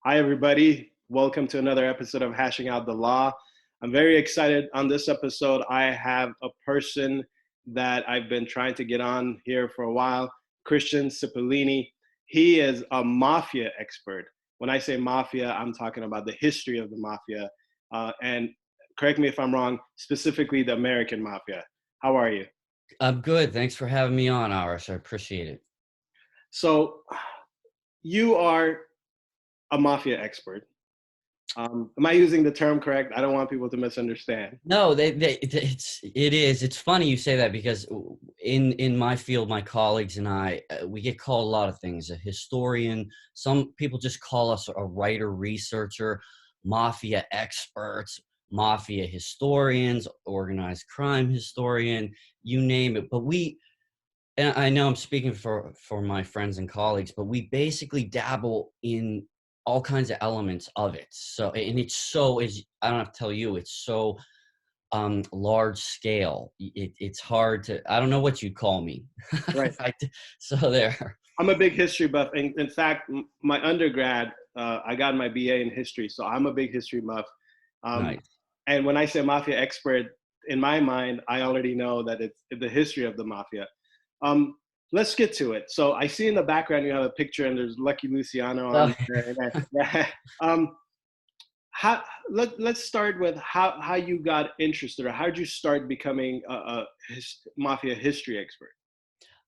Hi, everybody. Welcome to another episode of Hashing Out the Law. I'm very excited on this episode. I have a person that I've been trying to get on here for a while, Christian Cipollini. He is a mafia expert. When I say mafia, I'm talking about the history of the mafia. And correct me if I'm wrong, specifically the American mafia. How are you? I'm good. Thanks for having me on, Arash. I appreciate it. So, you are a mafia expert. Am I using the term correct? I don't want people to misunderstand. No, it's funny you say that because in my field, my colleagues and I, we get called a lot of things. A historian. Some people just call us a writer, researcher, mafia experts, mafia historians, organized crime historian, you name it. But and I know I'm speaking for my friends and colleagues, but we basically dabble in all kinds of elements of it. So, and it's so, as I don't have to tell you, it's so large scale. It's hard to, I don't know what you'd call me. Right. So there. I'm a big history buff. In fact, my undergrad, I got my BA in history, so I'm a big history buff. Um, Nice. and when I say mafia expert, in my mind, I already know that it's the history of the mafia. Um, let's get to it. So I see in the background you have a picture, and there's Lucky Luciano on Well, there. um, let's start with how you got interested, or how did you start becoming a mafia history expert?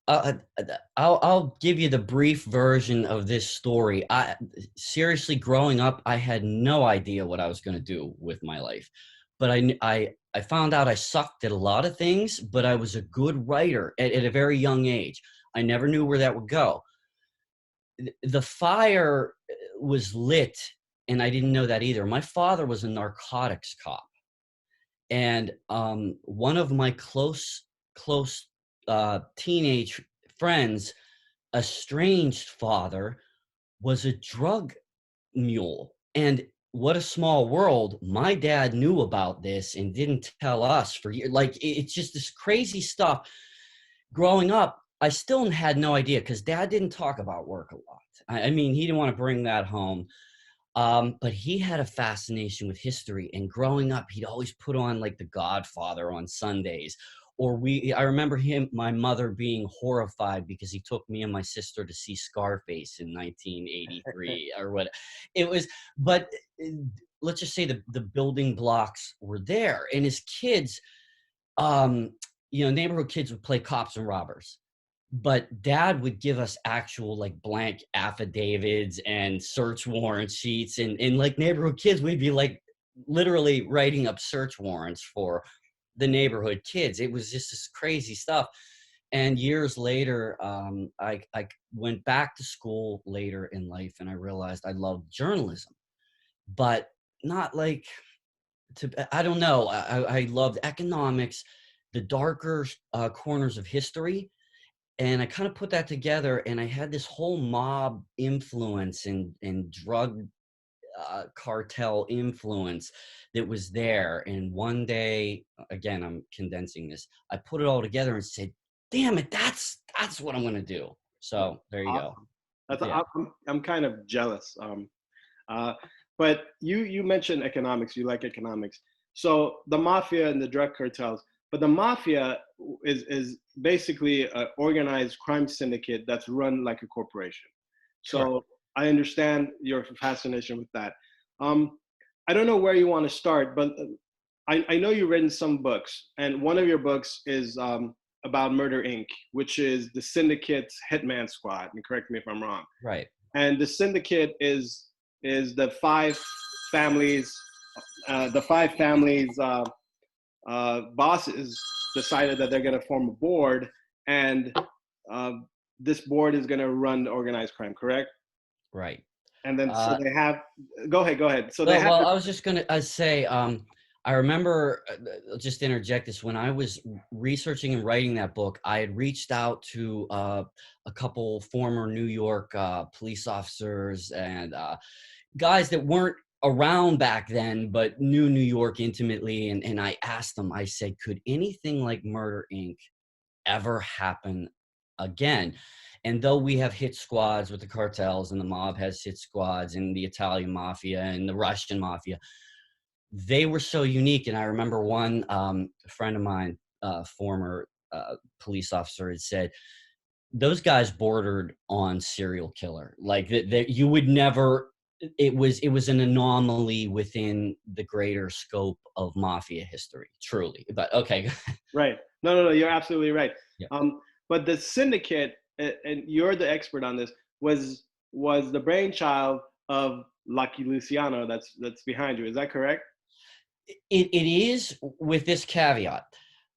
I'll give you the brief version of this story. I seriously, growing up, I had no idea what I was going to do with my life, but I found out I sucked at a lot of things, but I was a good writer at a very young age. I never knew where that would go. The fire was lit, and I didn't know that either. My father was a narcotics cop, and one of my close teenage friends, estranged father, was a drug mule. And what a small world. My dad knew about this and didn't tell us for years. Like, it's just this crazy stuff. Growing up, I still had no idea because dad didn't talk about work a lot. I mean, he didn't want to bring that home. But he had a fascination with history, and growing up, he'd always put on like The Godfather on Sundays. I remember my mother being horrified because he took me and my sister to see Scarface in 1983 or what it was. But uh, let's just say the building blocks were there. And as kids, um, neighborhood kids would play cops and robbers, but dad would give us actual like blank affidavits and search warrant sheets, and like neighborhood kids, we'd be like literally writing up search warrants for the neighborhood kids. It was just this crazy stuff. And years later, I went back to school later in life, and I realized I loved journalism, but not like I don't know. I loved economics, the darker corners of history, and I kind of put that together, and I had this whole mob influence and drug cartel influence that was there. And one day, again, I'm condensing this, I put it all together and said, damn it, that's what I'm going to do. So there you go. Awesome. That's Yeah. I'm kind of jealous. Uh, but you mentioned economics. You like economics. So the mafia and the drug cartels. But the mafia is basically an organized crime syndicate that's run like a corporation. Sure. So I understand your fascination with that. Um, I don't know where you want to start, but I know you've written some books, and one of your books is about Murder Inc., which is the syndicate's Hitman squad. And correct me if I'm wrong. Right. And the syndicate is the five families. Bosses decided that they're going to form a board, and uh, this board is going to run the organized crime. Correct? Right. And then so Uh, they have. Go ahead. Go ahead. So they Well, have. well, I was just gonna say, I remember, just interject this, when I was researching and writing that book, I had reached out to a couple former New York police officers and guys that weren't around back then, but knew New York intimately. And I asked them, I said, could anything like Murder Inc. ever happen again. And though we have hit squads with the cartels, and the mob has hit squads, and the Italian mafia and the Russian mafia, they were so unique. And I remember one friend of mine, former police officer, had said, those guys bordered on serial killer. Like that, you would never. It was an anomaly within the greater scope of mafia history, truly. But okay. Right. No, you're absolutely right. Yeah. But the syndicate, and you're the expert on this, was the brainchild of Lucky Luciano. That's behind you. Is that correct? It is, with this caveat.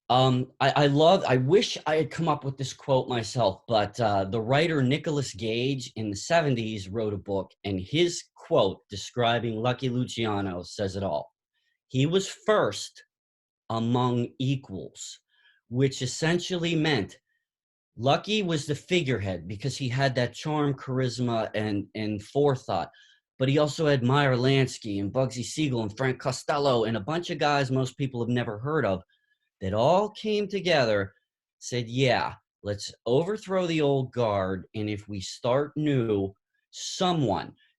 I wish I had come up with this quote myself, but the writer Nicholas Gage in the 70s wrote a book, and his quote describing Lucky Luciano says it all. He was first among equals, which essentially meant Lucky was the figurehead because he had that charm, charisma, and forethought. But he also had Meyer Lansky and Bugsy Siegel and Frank Costello and a bunch of guys most people have never heard of that all came together, said, yeah, let's overthrow the old guard. And if we start new,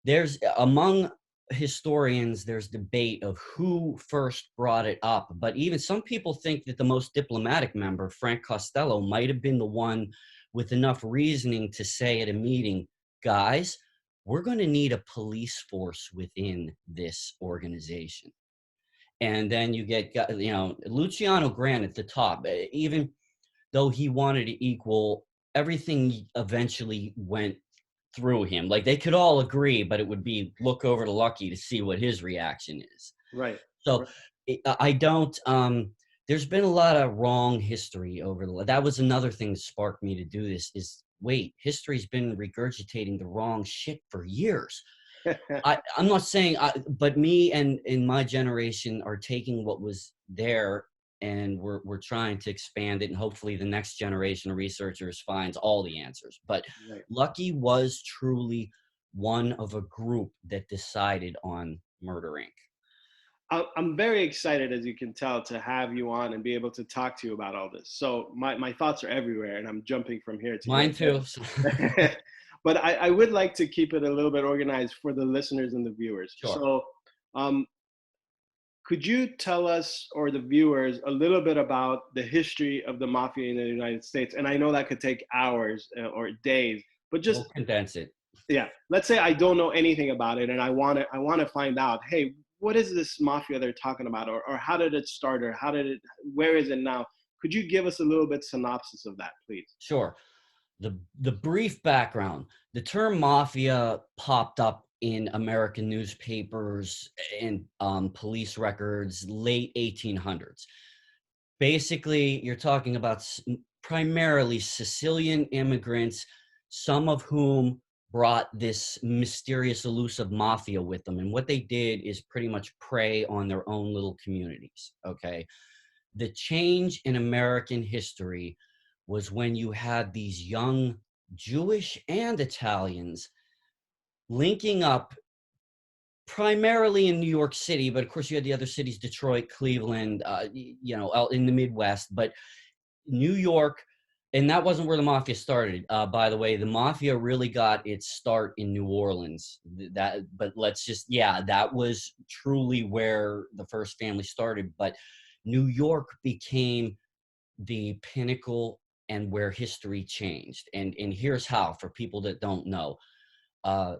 there's among historians, there's debate of who first brought it up. But even some people think that the most diplomatic member, Frank Costello, might have been the one with enough reasoning to say at a meeting, guys, we're going to need a police force within this organization. And then you get, Luciano Grant at the top, even though he wanted to equal, everything eventually went through him. Like they could all agree, but it would be look over to Lucky to see what his reaction is. Right. So I don't, there's been a lot of wrong history that was another thing that sparked me to do this is, wait, history's been regurgitating the wrong shit for years. I'm not saying, but me and in my generation are taking what was there and we're trying to expand it, and hopefully the next generation of researchers finds all the answers. But right. Lucky was truly one of a group that decided on Murder Inc. I'm very excited, as you can tell, to have you on and be able to talk to you about all this. So my thoughts are everywhere, and I'm jumping from here to mine too. But I would like to keep it a little bit organized for the listeners and the viewers. Sure. So could you tell us or the viewers a little bit about the history of the mafia in the United States? And I know that could take hours or days, but just we'll condense it. Yeah. Let's say I don't know anything about it and I want to find out, hey, what is this mafia they're talking about? Or how did it start? Or where is it now? Could you give us a little bit synopsis of that, please? Sure. The brief background, the term mafia popped up in American newspapers and police records late 1800s. Basically, you're talking about primarily Sicilian immigrants, some of whom brought this mysterious, elusive mafia with them. And what they did is pretty much prey on their own little communities, okay? The change in American history was when you had these young Jewish and Italians linking up primarily in New York City, but of course you had the other cities, Detroit, Cleveland, out in the Midwest, but New York, and that wasn't where the mafia started. By the way, the mafia really got its start in New Orleans. That was truly where the first family started, but New York became the pinnacle and where history changed. And here's how, for people that don't know.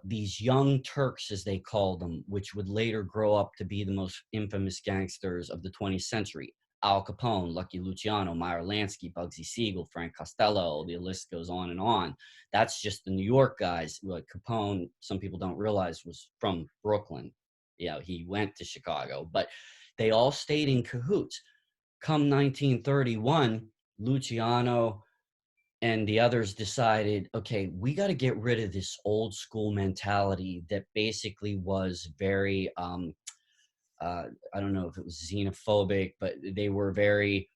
These young Turks, as they called them, which would later grow up to be the most infamous gangsters of the 20th century. Al Capone, Lucky Luciano, Meyer Lansky, Bugsy Siegel, Frank Costello, the list goes on and on. That's just the New York guys. Like Capone, some people don't realize, was from Brooklyn. He went to Chicago, but they all stayed in cahoots. Come 1931, Luciano and the others decided, okay, we got to get rid of this old school mentality that basically was very, I don't know if it was xenophobic, but they were very,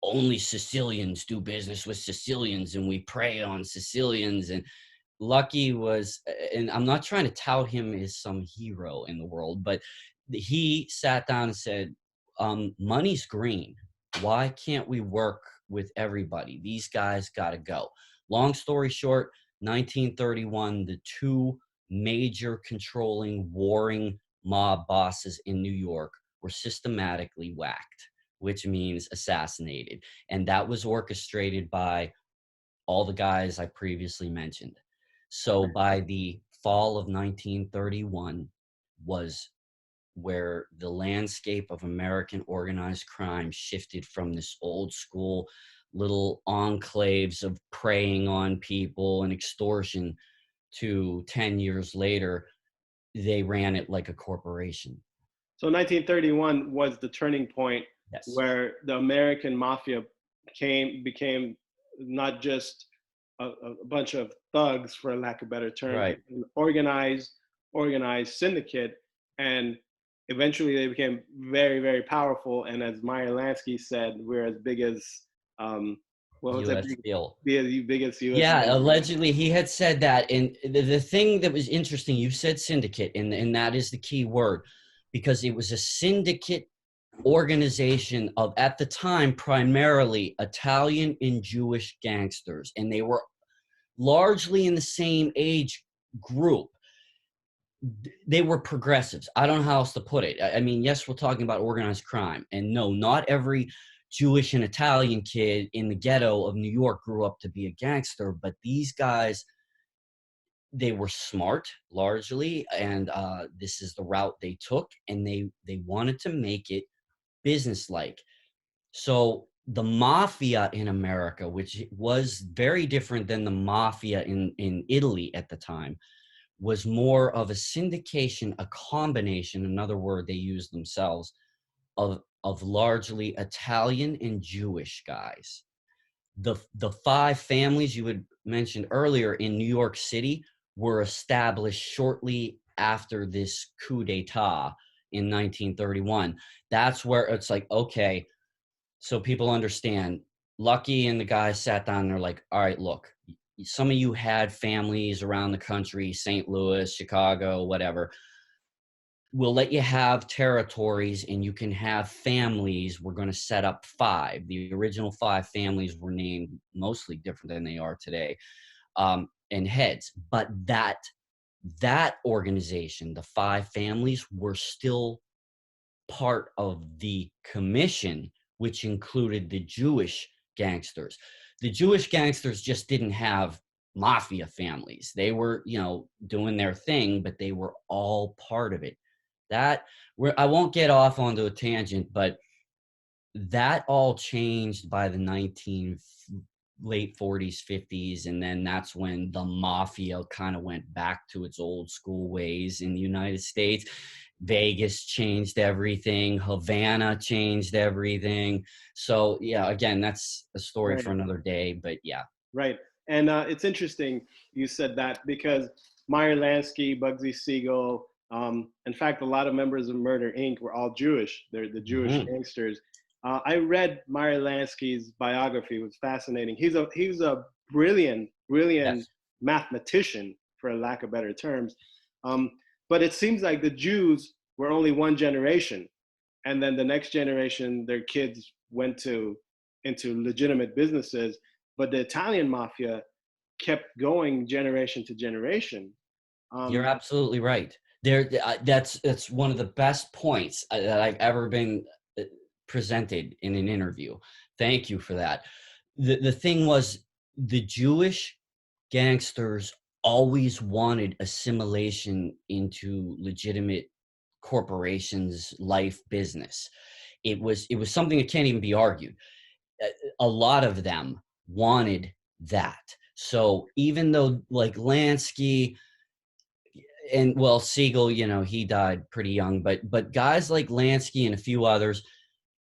only Sicilians do business with Sicilians and we prey on Sicilians. And Lucky was, and I'm not trying to tout him as some hero in the world, but he sat down and said, money's green. Why can't we work with everybody? These guys got to go. Long story short, 1931, the two major controlling warring mob bosses in New York were systematically whacked, which means assassinated. And that was orchestrated by all the guys I previously mentioned. So by the fall of 1931 was where the landscape of American organized crime shifted from this old school little enclaves of preying on people and extortion to 10 years later, they ran it like a corporation. So 1931 was the turning point Yes. where the American mafia became not just a bunch of thugs, for lack of a better term, Right. an organized syndicate, and eventually they became very, very powerful. And as Meyer Lansky said, we're as big as what was it? US Steel. Big as US. Yeah, allegedly he had said that. And the thing that was interesting, you said syndicate, and that is the key word, because it was a syndicate organization of, at the time, primarily Italian and Jewish gangsters, and they were largely in the same age group. They were progressives. I don't know how else to put it. I mean, yes, we're talking about organized crime, and no, not every Jewish and Italian kid in the ghetto of New York grew up to be a gangster, but these guys, they were smart largely, and this is the route they took, and they wanted to make it businesslike. So the mafia in America, which was very different than the mafia in Italy at the time, was more of a syndication, a combination, another word they used themselves, of largely Italian and Jewish guys. The five families you had mentioned earlier in New York City were established shortly after this coup d'etat in 1931. That's where it's like, okay, so people understand. Lucky and the guys sat down and they're like, all right, look, some of you had families around the country, St. Louis, Chicago, whatever. We'll let you have territories and you can have families. We're going to set up five. The original five families were named mostly different than they are today, and heads. But that organization, the five families, were still part of the commission, which included the Jewish gangsters. The Jewish gangsters just didn't have mafia families. They were, doing their thing, but they were all part of it. I won't get off onto a tangent, but that all changed by the late 40s, 50s, and then that's when the mafia kind of went back to its old school ways in the United States. Vegas changed everything. Havana changed everything. So yeah, again, that's a story for another day, but yeah. Right. And it's interesting you said that, because Meyer Lansky, Bugsy Siegel, in fact, a lot of members of Murder Inc. were all Jewish. They're the Jewish gangsters. I read Meyer Lansky's biography. It was fascinating. He's a brilliant yes, mathematician, for lack of better terms. But it seems like the Jews were only one generation, and then the next generation, their kids went into legitimate businesses. But the Italian mafia kept going generation to generation. You're absolutely right. That's one of the best points that I've ever been presented in an interview. Thank you for that. The thing was, the Jewish gangsters always wanted assimilation into legitimate corporations, life, business. It was something that can't even be argued. A lot of them wanted that. So even though, like, Lansky and, well, Siegel, he died pretty young, but guys like Lansky and a few others,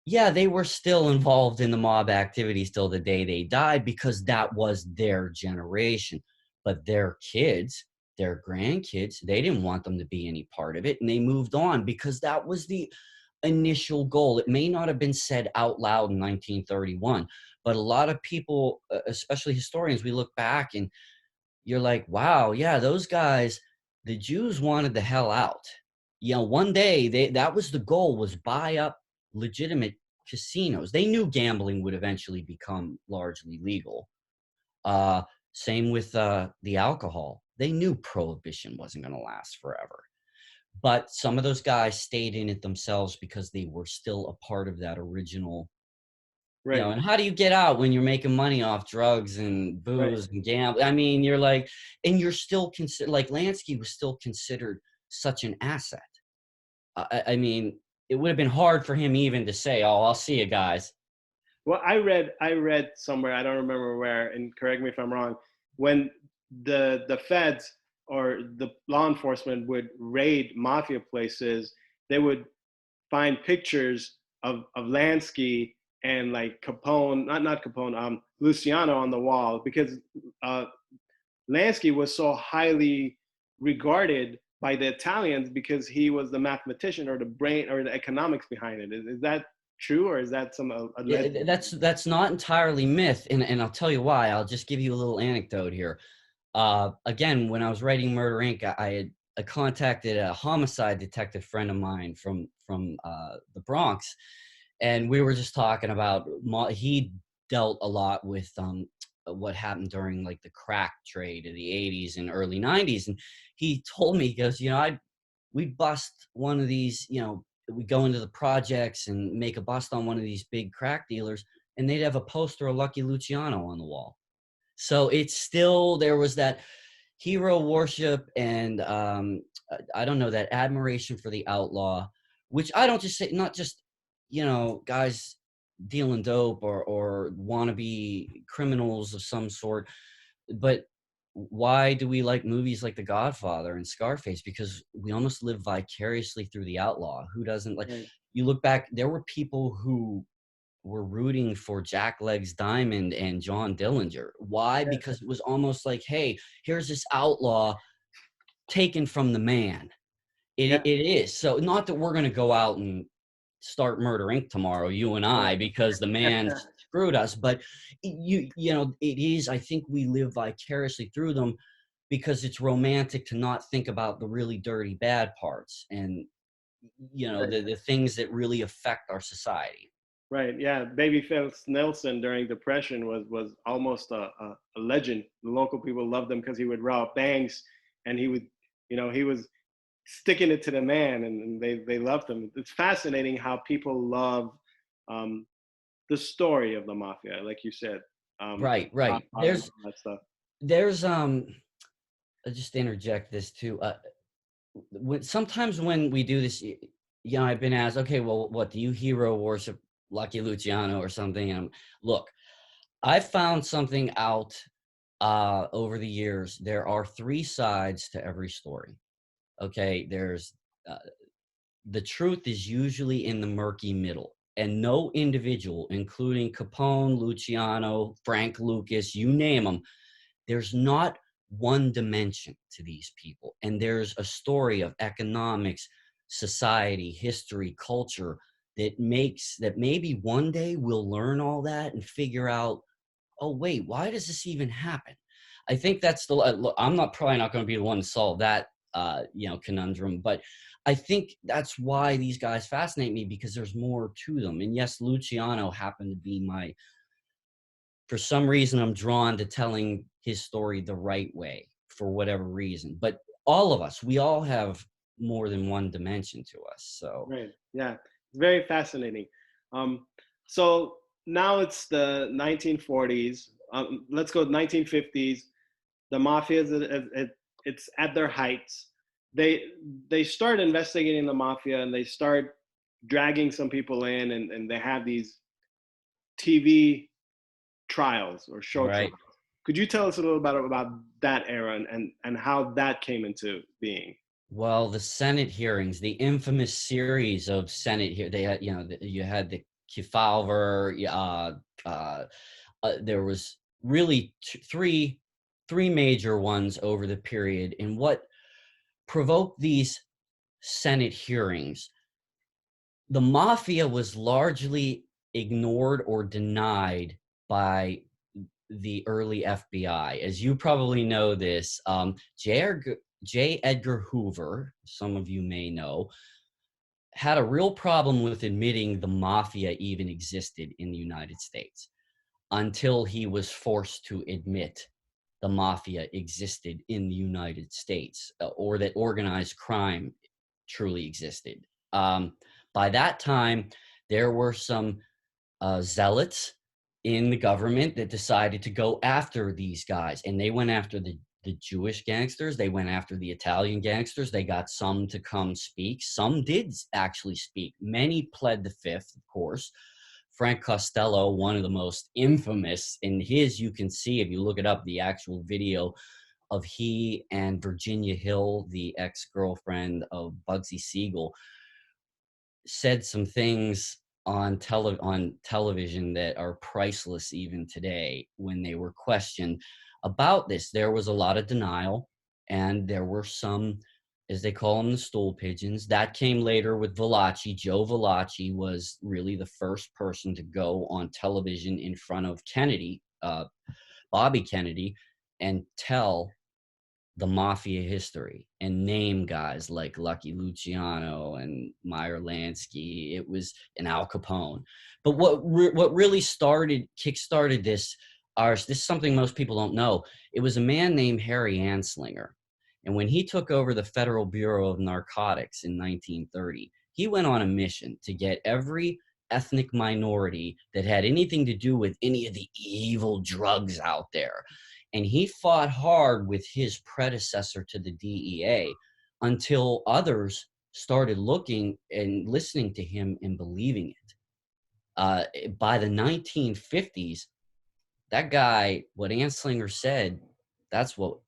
yeah, they were still involved in the mob activities till the day they died, because that was their generation. But their kids, their grandkids, they didn't want them to be any part of it, and they moved on because that was the initial goal. It may not have been said out loud in 1931, but a lot of people, especially historians, we look back and you're like, wow, yeah, those guys, the Jews wanted the hell out. One day that was the goal, was buy up legitimate casinos. They knew gambling would eventually become largely legal. Same with the alcohol. They knew prohibition wasn't going to last forever. But some of those guys stayed in it themselves because they were still a part of that original, Right. and how do you get out when you're making money off drugs and Right. booze and gambling? I mean, you're like, and you're still considered, like Lansky was still considered such an asset. I mean, it would have been hard for him even to say, "Oh, I'll see you guys." Well, I read somewhere, I don't remember where, and correct me if I'm wrong, when the feds or the law enforcement would raid mafia places, they would find pictures of Lansky and like Capone, not Capone, Luciano on the wall, because uh, Lansky was so highly regarded by the Italians because he was the mathematician or the brain or the economics behind it. Is that true, or is that some Yeah, alleged? that's not entirely myth, and I'll tell you why. I'll just give you a little anecdote here. Again, when I was writing Murder Inc., I contacted a homicide detective friend of mine from the Bronx, and we were just talking about he dealt a lot with what happened during like the crack trade of the 80s and early 90s, and he told me, he goes, we'd bust one of these, we go into the projects and make a bust on one of these big crack dealers, and they'd have a poster of Lucky Luciano on the wall. So it's still, there was that hero worship and I don't know, that admiration for the outlaw, which I don't just say, not just, guys dealing dope or wannabe criminals of some sort, but why do we like movies like The Godfather and Scarface? Because we almost live vicariously through the outlaw. Who doesn't like? Right. You look back, there were people who were rooting for Jack Legs Diamond and John Dillinger. Why? Yeah. Because it was almost like, hey, here's this outlaw taken from the man. It Yeah. it is. So not that we're gonna go out and start Murder Inc. tomorrow, you and I, Right. because the man screwed us. But it is. I think we live vicariously through them because it's romantic to not think about the really dirty bad parts and Right. the things that really affect our society. Right. Yeah. Babyface Nelson during Depression was almost a legend. The local people loved him because he would rob banks, and he would, he was sticking it to the man, and they loved him. It's fascinating how people love um, the story of the mafia, like you said, Right, right. Godfather and all that stuff. There's I'll just interject this too. Sometimes when we do this, I've been asked, okay, well, what do you hero worship Lucky Luciano or something? And look, I found something out over the years. There are three sides to every story. Okay, there's uh, the truth is usually in the murky middle, and no individual, including Capone, Luciano, Frank Lucas, you name them, there's not one dimension to these people. And there's a story of economics, society, history, culture that maybe one day we'll learn all that and figure out, oh, wait, why does this even happen? I think that's look, I'm not probably not going to be the one to solve that, conundrum, but I think that's why these guys fascinate me, because there's more to them. And yes, Luciano happened to be for some reason, I'm drawn to telling his story the right way for whatever reason. But all of us, we all have more than one dimension to us. So Right. Yeah. It's very fascinating. Um, so now it's the 1940s. Let's go 1950s. The mafia it's at their heights. They start investigating the mafia, and they start dragging some people in, and they have these TV trials or show trials. right. Could you tell us a little bit about that era, and how that came into being? Well, the Senate hearings, the infamous series of Senate here, they had, you had the Kefauver, there was really three major ones over the period. And what provoked these Senate hearings, the mafia was largely ignored or denied by the early FBI. As you probably know this, J. Edgar Hoover, some of you may know, had a real problem with admitting the mafia even existed in the United States until he was forced to admit the mafia existed in the United States, or that organized crime truly existed. By that time, there were some zealots in the government that decided to go after these guys, and they went after the Jewish gangsters. They went after the Italian gangsters. They got some to come speak. Some did actually speak. Many pled the fifth, of course. Frank Costello, one of the most infamous, in his, you can see, if you look it up, the actual video of he and Virginia Hill, the ex-girlfriend of Bugsy Siegel, said some things on television that are priceless even today. When they were questioned about this, there was a lot of denial, and there were some, as they call them, the stool pigeons. That came later with Valachi. Joe Valachi was really the first person to go on television in front of Kennedy, Bobby Kennedy, and tell the mafia history and name guys like Lucky Luciano and Meyer Lansky. It was an Al Capone. But what really kickstarted this, this is something most people don't know. It was a man named Harry Anslinger. And when he took over the Federal Bureau of Narcotics in 1930, he went on a mission to get every ethnic minority that had anything to do with any of the evil drugs out there. And he fought hard with his predecessor to the DEA until others started looking and listening to him and believing it. By the 1950s, that guy, what Anslinger said, that's what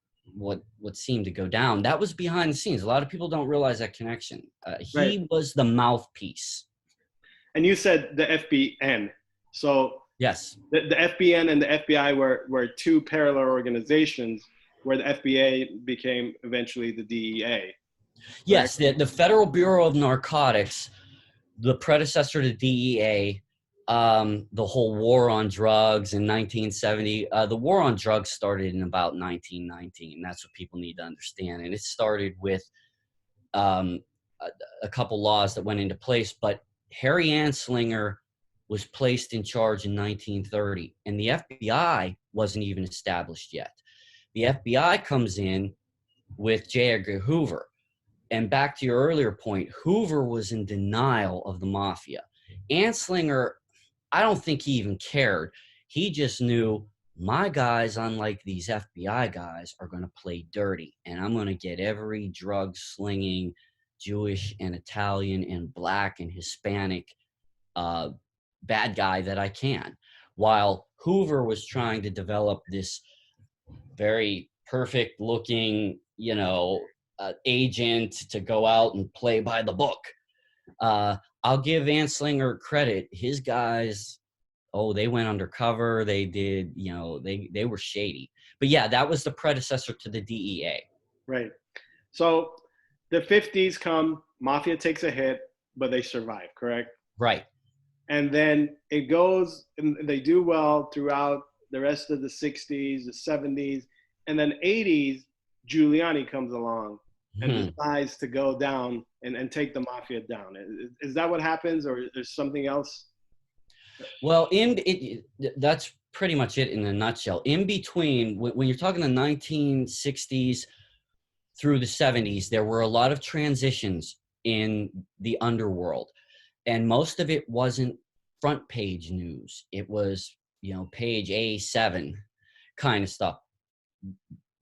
seemed to go down. That was behind the scenes. A lot of people don't realize that connection. He Right. was the mouthpiece. And you said the FBN. So yes, the FBN and the FBI were two parallel organizations, where the FBA became eventually the DEA. Yes, the Federal Bureau of Narcotics, the predecessor to DEA, the whole war on drugs in 1970. The war on drugs started in about 1919. That's what people need to understand. And it started with a couple laws that went into place. But Harry Anslinger was placed in charge in 1930, and the FBI wasn't even established yet. The FBI comes in with J. Edgar Hoover. And back to your earlier point, Hoover was in denial of the mafia. Anslinger, I don't think he even cared. He just knew, my guys, unlike these FBI guys, are going to play dirty, and I'm going to get every drug slinging Jewish and Italian and black and Hispanic bad guy that I can. While Hoover was trying to develop this very perfect looking, agent to go out and play by the book. I'll give Anslinger credit. His guys, they went undercover. They did, they were shady. But yeah, that was the predecessor to the DEA. Right. So the 50s come, mafia takes a hit, but they survive, correct? Right. And then it goes, and they do well throughout the rest of the 60s, the 70s, and then 80s, Giuliani comes along and decides to go down and take the mafia down. Is that what happens, or is there something else? Well, that's pretty much it in a nutshell. In between, when you're talking the 1960s through the 70s, there were a lot of transitions in the underworld. And most of it wasn't front page news. It was, page A7 kind of stuff.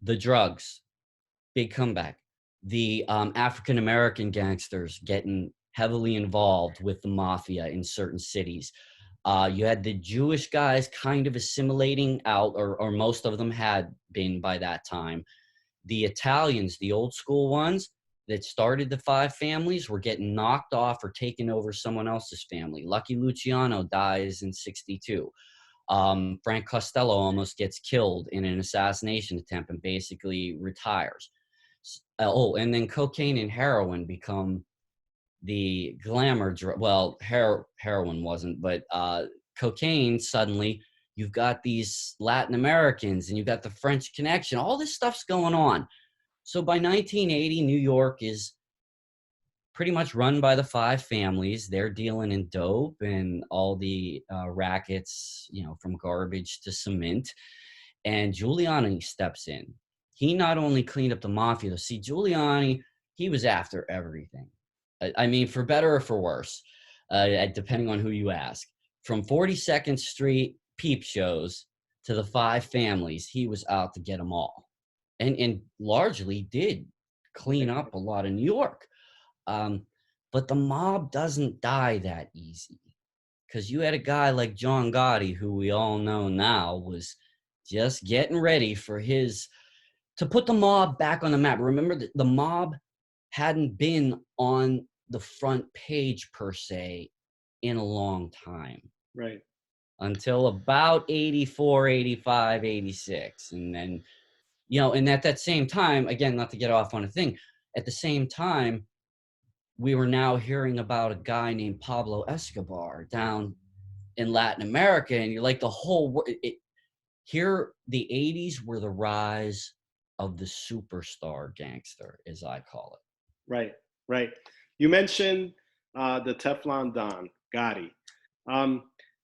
The drugs, big comeback. The African-American gangsters getting heavily involved with the mafia in certain cities. You had the Jewish guys kind of assimilating out, or most of them had been by that time. The Italians, the old school ones that started the five families, were getting knocked off or taken over someone else's family. Lucky Luciano dies in 1962. Frank Costello almost gets killed in an assassination attempt and basically retires. And then cocaine and heroin become the glamour drug. Well, heroin wasn't, but cocaine, suddenly you've got these Latin Americans and you've got the French Connection. All this stuff's going on. So by 1980, New York is pretty much run by the five families. They're dealing in dope and all the rackets, from garbage to cement. and Giuliani steps in. He not only cleaned up the mafia, see, Giuliani, he was after everything. I mean, for better or for worse, depending on who you ask. From 42nd Street peep shows to the Five Families, he was out to get them all, and largely did clean up a lot of New York. But the mob doesn't die that easy, because you had a guy like John Gotti, who we all know now was just getting ready for to put the mob back on the map. Remember that the mob hadn't been on the front page per se in a long time. Right. Until about 84, 85, 86. And then, and at that same time, again, not to get off on a thing, at the same time, we were now hearing about a guy named Pablo Escobar down in Latin America. And you're like, the whole world, here, the 80s were the rise of the superstar gangster, as I call it. Right, right. You mentioned the Teflon Don, Gotti.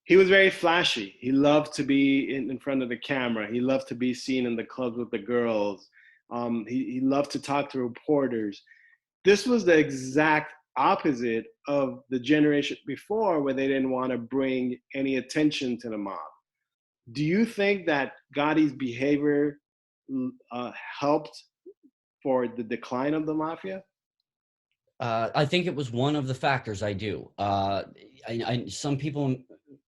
He was very flashy. He loved to be in front of the camera. He loved to be seen in the clubs with the girls. He loved to talk to reporters. This was the exact opposite of the generation before, where they didn't want to bring any attention to the mob. Do you think that Gotti's behavior helped for the decline of the mafia? I think it was one of the factors. I do. Some people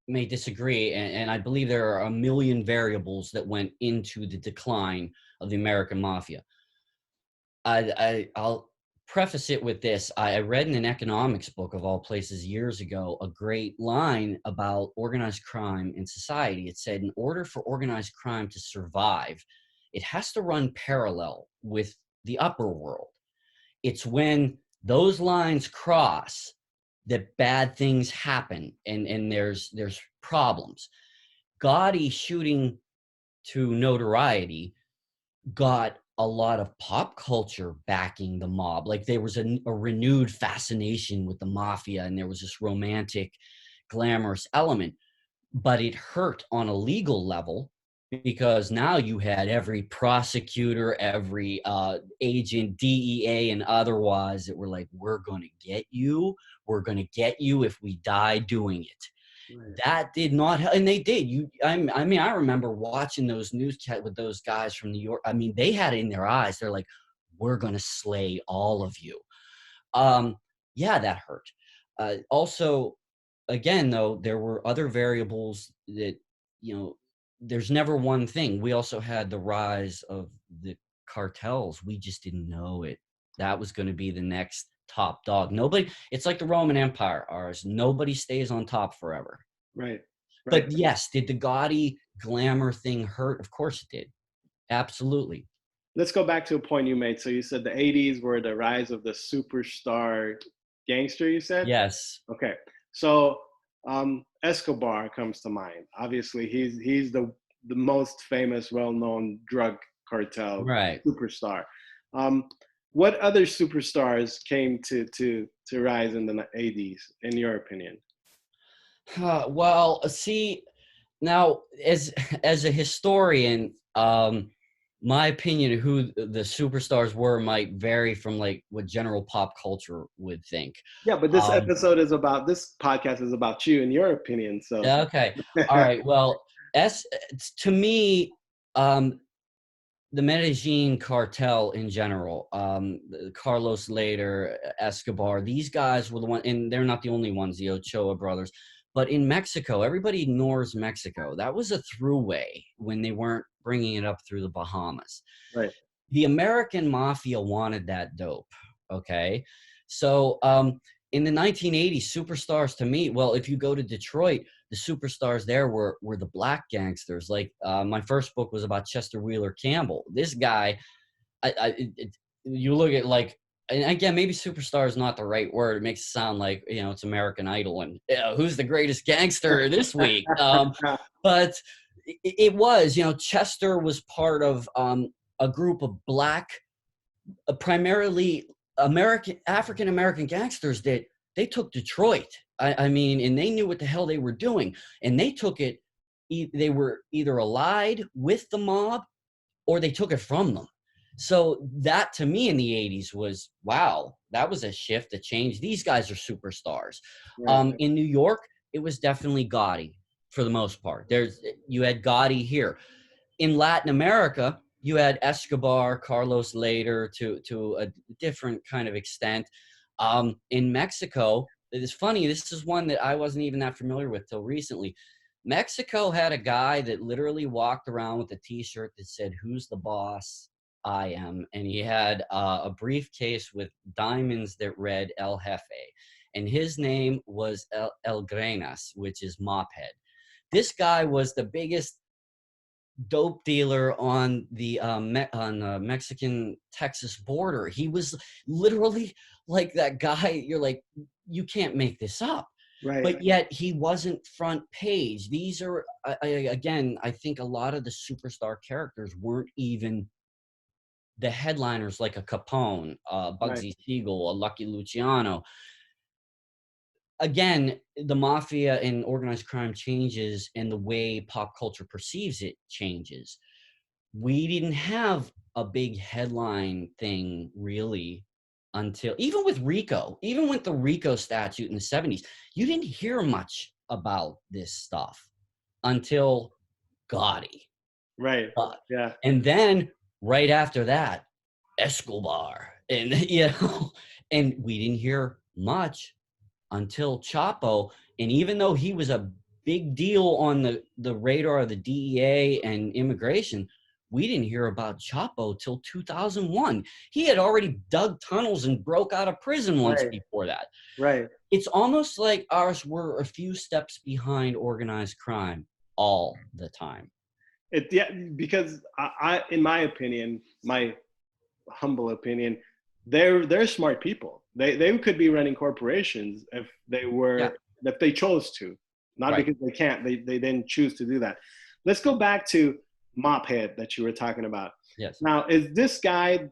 may disagree, and I believe there are a million variables that went into the decline of the American mafia. I'll preface it with this. I read in an economics book, of all places, years ago, a great line about organized crime in society. It said, in order for organized crime to survive, it has to run parallel with the upper world. It's when those lines cross that bad things happen, and there's problems. Gotti shooting to notoriety got a lot of pop culture backing the mob. Like, there was a renewed fascination with the mafia, and there was this romantic, glamorous element. But it hurt on a legal level, because now you had every prosecutor, every agent, DEA and otherwise, that were like, we're going to get you. We're going to get you if we die doing it. Right. That did not help. And they did. I mean, I remember watching those newscasts with those guys from New York. I mean, they had it in their eyes. They're like, we're going to slay all of you. Yeah, that hurt. Also, again, though, there were other variables that, there's never one thing. We also had the rise of the cartels. We just didn't know it. That was going to be the next top dog. Nobody, it's like the Roman Empire, ours. Nobody stays on top forever. Right. But yes, did the gaudy glamour thing hurt? Of course it did. Absolutely. Let's go back to a point you made. So you said the 80s were the rise of the superstar gangster, you said? Yes. Okay. So Escobar comes to mind. Obviously, he's the most famous, well-known drug cartel superstar. What other superstars came to rise in the 80s, in your opinion? Well, see, now as a historian, my opinion of who the superstars were might vary from like what general pop culture would think. Yeah, but this podcast is about you and your opinion. So okay, all right. Well, to me, the Medellin cartel in general, Carlos Later, Escobar, these guys were the one, and they're not the only ones, the Ochoa brothers. But in Mexico, everybody ignores Mexico. That was a throughway when they weren't bringing it up through the Bahamas. Right. The American mafia wanted that dope, okay? So in the 1980s, superstars to me, well, if you go to Detroit, the superstars there were the black gangsters. Like my first book was about Chester Wheeler Campbell. This guy, you look at like, and again, maybe superstar is not the right word. It makes it sound like, it's American Idol and who's the greatest gangster this week. But it was, Chester was part of a group of black, primarily African-American gangsters that they took Detroit. I mean, and they knew what the hell they were doing. And they took it they were either allied with the mob or they took it from them. So that to me in the 80s was, wow, that was a shift, a change. These guys are superstars. Right. In New York, it was definitely Gotti for the most part. You had Gotti here. In Latin America, you had Escobar, Carlos later to a different kind of extent. In Mexico, it's funny, this is one that I wasn't even that familiar with till recently. Mexico had a guy that literally walked around with a t-shirt that said, "Who's the boss? I am." And he had a briefcase with diamonds that read El Jefe. And his name was El Grenas, which is Mophead. This guy was the biggest dope dealer on the Mexican Texas border. He was literally like that guy. You're like, you can't make this up. Right. But yet he wasn't front page. These are, again, I think a lot of the superstar characters weren't even the headliners, like a Capone, Bugsy Siegel, a Lucky Luciano. Again, the mafia and organized crime changes, and the way pop culture perceives it changes. We didn't have a big headline thing really until, even with Rico, even with the Rico statute in the 70s, you didn't hear much about this stuff until Gotti. Right. Yeah. And then right after that, Escobar. And, and we didn't hear much until Chapo. And even though he was a big deal on the radar of the DEA and immigration, we didn't hear about Chapo till 2001. He had already dug tunnels and broke out of prison once before that. Right. It's almost like ours were a few steps behind organized crime all the time. Because I, in my opinion, my humble opinion, they're smart people. They could be running corporations if they were, if they chose to, not because they can't. They didn't choose to do that. Let's go back to Mophead that you were talking about. Yes. Now, is this guy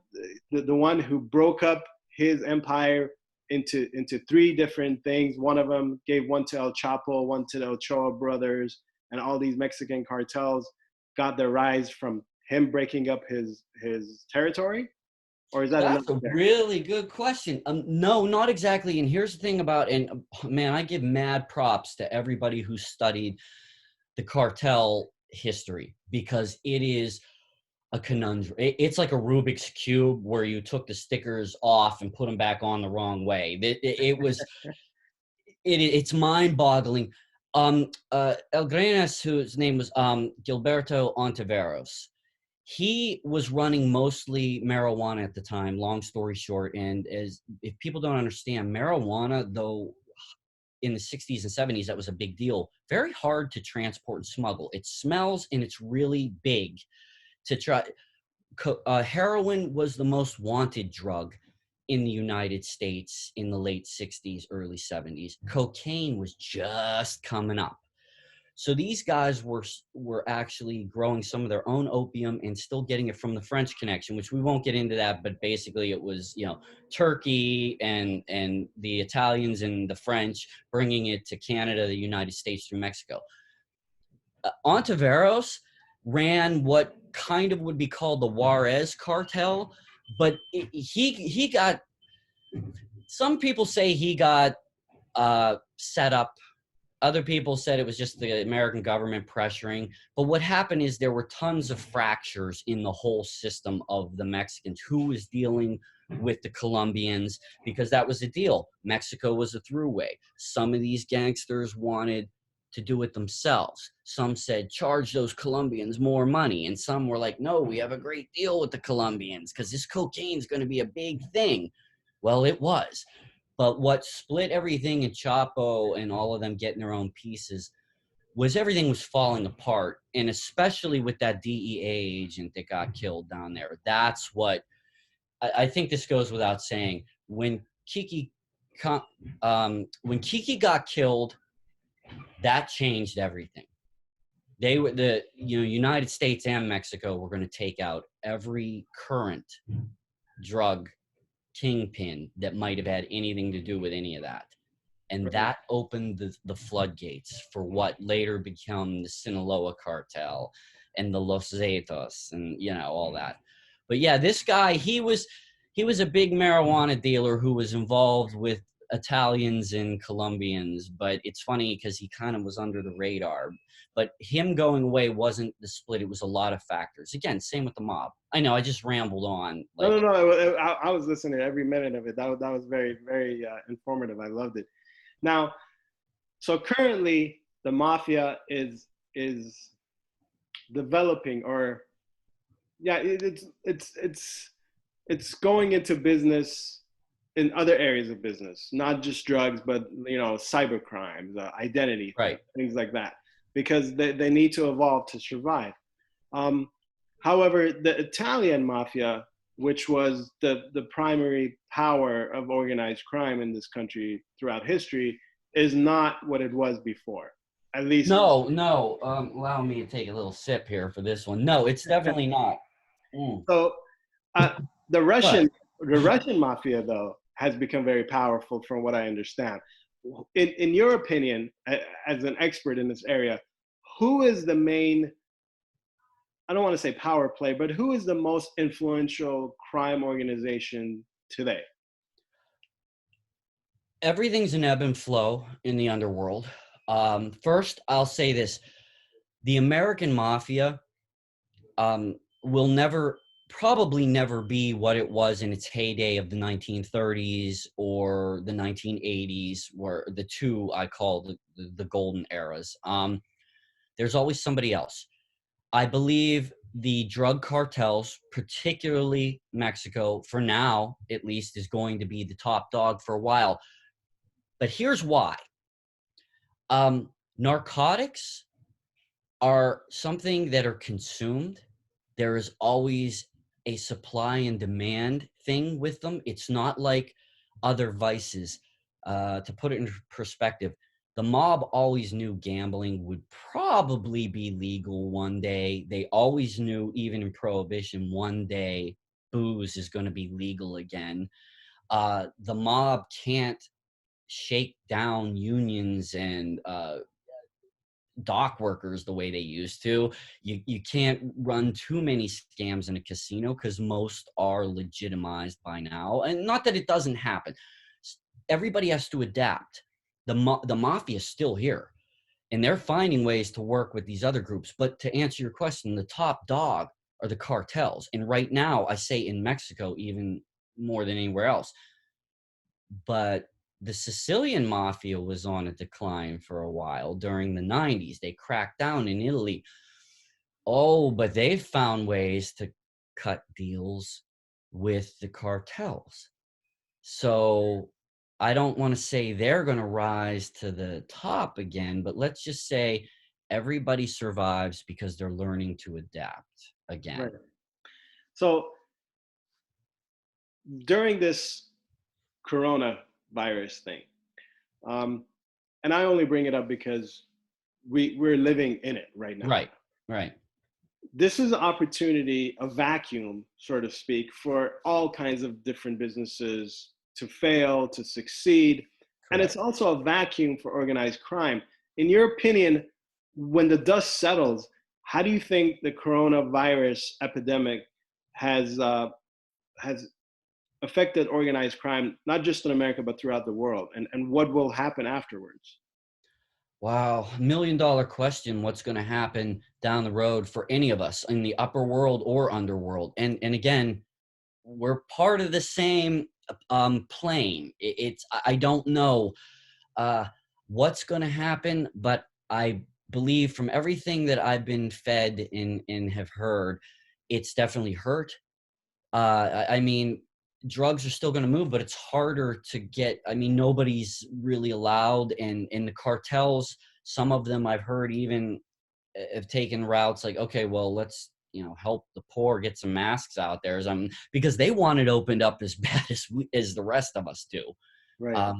the one who broke up his empire into three different things? One of them gave one to El Chapo, one to the Ochoa brothers, and all these Mexican cartels got their rise from him breaking up his territory? Or is that That's a really good question. No, not exactly. And here's the thing about, and man, I give mad props to everybody who studied the cartel history, because it is a conundrum. It's like a Rubik's Cube where you took the stickers off and put them back on the wrong way. It's mind-boggling. El Grenas, whose name was Gilberto Ontiveros, he was running mostly marijuana at the time, long story short. And if people don't understand, marijuana, though in the 60s and 70s, that was a big deal. Very hard to transport and smuggle. It smells and it's really big to try. Heroin was the most wanted drug in the United States in the late 60s, early 70s. Cocaine was just coming up. So these guys were actually growing some of their own opium and still getting it from the French connection, which we won't get into that, but basically it was, Turkey and the Italians and the French bringing it to Canada, the United States through Mexico. Ontiveros ran what kind of would be called the Juarez cartel, but he got, some people say he got set up. Other people said it was just the American government pressuring. But what happened is there were tons of fractures in the whole system of the Mexicans. Who was dealing with the Colombians? Because that was the deal. Mexico was a throughway. Some of these gangsters wanted to do it themselves. Some said, charge those Colombians more money. And some were like, no, we have a great deal with the Colombians because this cocaine is going to be a big thing. Well, it was. But what split everything in Chapo and all of them getting their own pieces was everything was falling apart. And especially with that DEA agent that got killed down there. That's what I think this goes without saying. When Kiki got killed, that changed everything. They were United States and Mexico were going to take out every current drug kingpin that might have had anything to do with any of that. And that opened the floodgates for what later became the Sinaloa cartel and the Los Zetas and, you know, all that. But yeah, this guy, he was a big marijuana dealer who was involved with Italians and Colombians. But it's funny because he kind of was under the radar. But him going away wasn't the split. It was a lot of factors. Again, same with the mob. I know I just rambled on. Like, No. I was listening to every minute of it. That was very, very informative. I loved it. Now, so currently the mafia is developing, or yeah, it's going into business in other areas of business, not just drugs, but, you know, cyber crimes, identity, right. things like that, because they need to evolve to survive. However, the Italian mafia, which was the primary power of organized crime in this country throughout history, is not what it was before. At least No. Allow me to take a little sip here for this one. No, it's definitely not. So the Russian mafia, though, has become very powerful, from what I understand. In your opinion, as an expert in this area, who is the main, I don't want to say power play, but who is the most influential crime organization today? Everything's an ebb and flow in the underworld. First, I'll say this. The American mafia will probably never be what it was in its heyday of the 1930s or the 1980s, where the two I call the golden eras. There's always somebody else. I believe the drug cartels, particularly Mexico, for now at least, is going to be the top dog for a while. But here's why. Narcotics are something that are consumed. There is always a supply and demand thing with them. It's not like other vices. To put it in perspective, the mob always knew gambling would probably be legal one day. They always knew, even in Prohibition, one day booze is going to be legal again. The mob can't shake down unions and dock workers the way they used to. You can't run too many scams in a casino because most are legitimized by now. And not that it doesn't happen. Everybody has to adapt. The mafia is still here, and they're finding ways to work with these other groups. But to answer your question, the top dog are the cartels. And right now, I say in Mexico, even more than anywhere else. But the Sicilian mafia was on a decline for a while during the 90s. They cracked down in Italy. Oh, but they've found ways to cut deals with the cartels. So I don't want to say they're going to rise to the top again, but let's just say everybody survives because they're learning to adapt again. Right. So during this coronavirus thing, and I only bring it up because we're living in it right now. Right. This is an opportunity, a vacuum, so to speak, for all kinds of different businesses to fail, to succeed. Correct. And it's also a vacuum for organized crime. In your opinion, when the dust settles, how do you think the coronavirus epidemic has affected organized crime, not just in America, but throughout the world? And what will happen afterwards? Wow, $1 million question. What's going to happen down the road for any of us in the upper world or underworld? And again, we're part of the same plane. I don't know what's going to happen, but I believe from everything that I've been fed and have heard, it's definitely hurt. I mean, drugs are still going to move, but it's harder to get. I mean, nobody's really allowed, and the cartels, some of them I've heard even have taken routes like, okay, well, let's, help the poor get some masks out there, because they want it opened up as bad as the rest of us do. Right.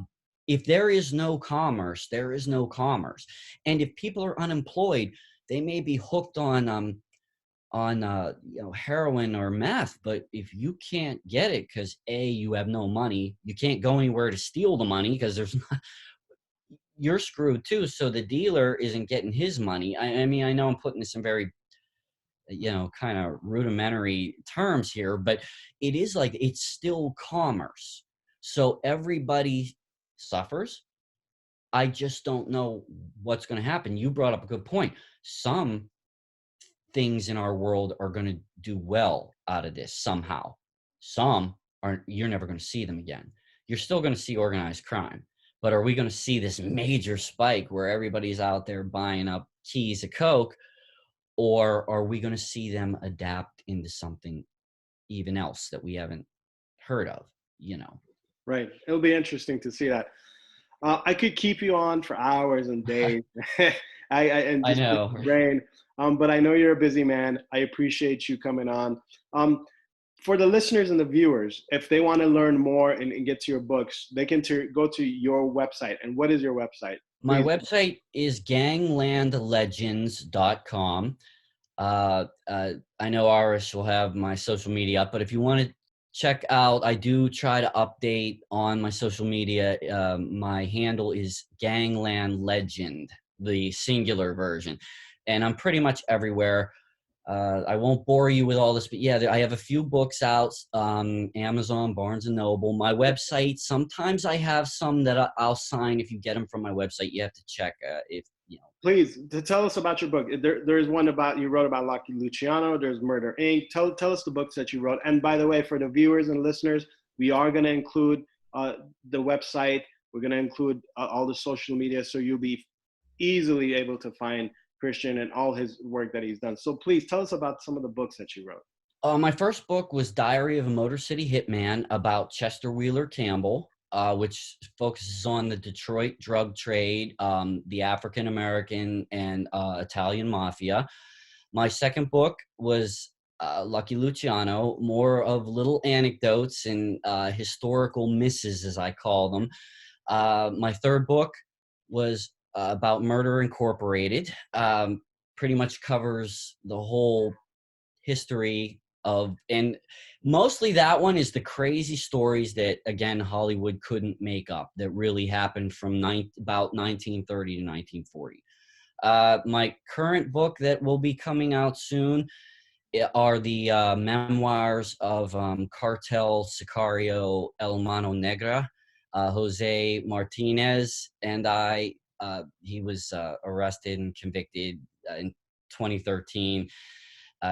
If there is no commerce, there is no commerce, and if people are unemployed, they may be hooked on heroin or meth, but if you can't get it because you have no money, you can't go anywhere to steal the money because there's not, you're screwed too. So the dealer isn't getting his money. I mean, I know I'm putting this in very, kind of rudimentary terms here, but it is like, it's still commerce. So everybody suffers. I just don't know what's going to happen. You brought up a good point. Some things in our world are going to do well out of this somehow. Some are, you're never going to see them again. You're still going to see organized crime, but are we going to see this major spike where everybody's out there buying up keys of Coke, or are we going to see them adapt into something even else that we haven't heard of, Right. It'll be interesting to see that. I could keep you on for hours and days. And I just pick know. your brain. But I know you're a busy man. I appreciate you coming on. For the listeners and the viewers, if they want to learn more and get to your books, they can go to your website. And what is your website? My Please. website is ganglandlegends.com. I know Arash will have my social media up, but if you want to check out, I do try to update on my social media. My handle is Gangland Legend, the singular version, and I'm pretty much everywhere. I won't bore you with all this, but yeah, I have a few books out on Amazon, Barnes & Noble. My website, sometimes I have some that I'll sign. If you get them from my website, you have to check if. Please, to tell us about your book. There's one you wrote about Luciano. There's Murder Inc. Tell us the books that you wrote. And by the way, for the viewers and listeners, we are going to include the website. We're going to include all the social media, so you'll be easily able to find Christian and all his work that he's done. So please tell us about some of the books that you wrote. My first book was Diary of a Motor City Hitman, about Chester Wheeler Campbell, which focuses on the Detroit drug trade, the African-American and Italian mafia. My second book was Lucky Luciano, more of little anecdotes and historical misses, as I call them. My third book was about Murder Incorporated. Pretty much covers the whole history of, and mostly that one is the crazy stories that, again, Hollywood couldn't make up, that really happened from about 1930 to 1940. My current book that will be coming out soon are the memoirs of Cartel Sicario El Mano Negra, Jose Martinez, and I. He was arrested and convicted in 2013.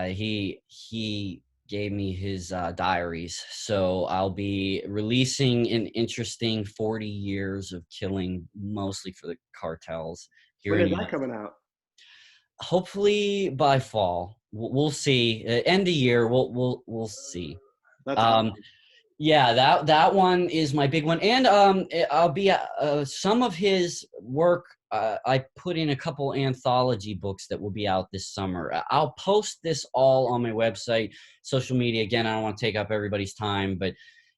He gave me his diaries, so I'll be releasing an interesting 40 years of killing, mostly for the cartels here. When is that coming out? Hopefully by fall. We'll see. End of year. We'll see. That's awesome. Yeah, that one is my big one, and I'll be some of his work. I put in a couple anthology books that will be out this summer. I'll post this all on my website, social media. Again, I don't want to take up everybody's time, but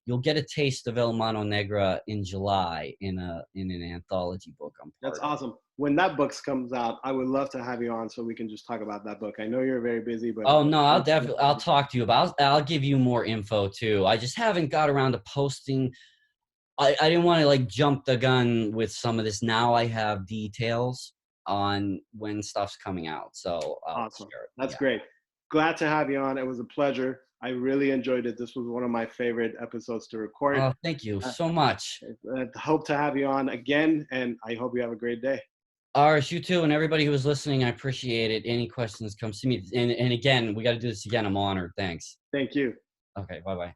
you'll get a taste of El Mano Negra in July in an anthology book. That's awesome. When that book comes out, I would love to have you on so we can just talk about that book. I know you're very busy, but oh no, I'll talk to you about. I'll give you more info too. I just haven't got around to posting. I didn't want to like jump the gun with some of this. Now I have details on when stuff's coming out. So awesome. That's great. Glad to have you on. It was a pleasure. I really enjoyed it. This was one of my favorite episodes to record. Oh, thank you so much. I hope to have you on again, and I hope you have a great day. Arash, you too, and everybody who was listening, I appreciate it. Any questions, come see me. And again, we got to do this again. I'm honored. Thanks. Thank you. Okay, bye-bye.